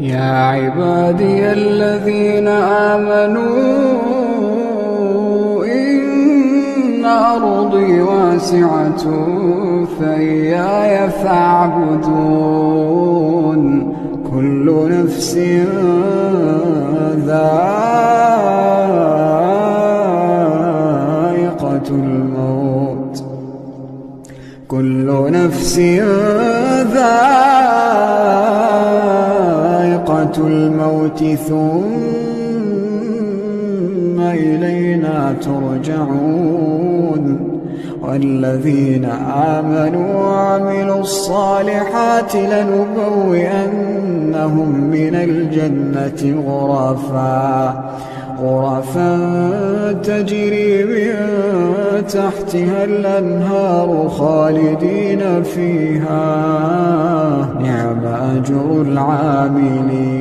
يا عبادي الذين آمنوا إن أرضي واسعة فإياي فاعبدون كل نفس ذائقة الموت كل نفس ذائقة الموت ثم إلينا ترجعون والذين آمنوا وعملوا الصالحات لنبوئنهم من الجنة غرفا تجري من تحتها الأنهار خالدين فيها نعم أجر العاملين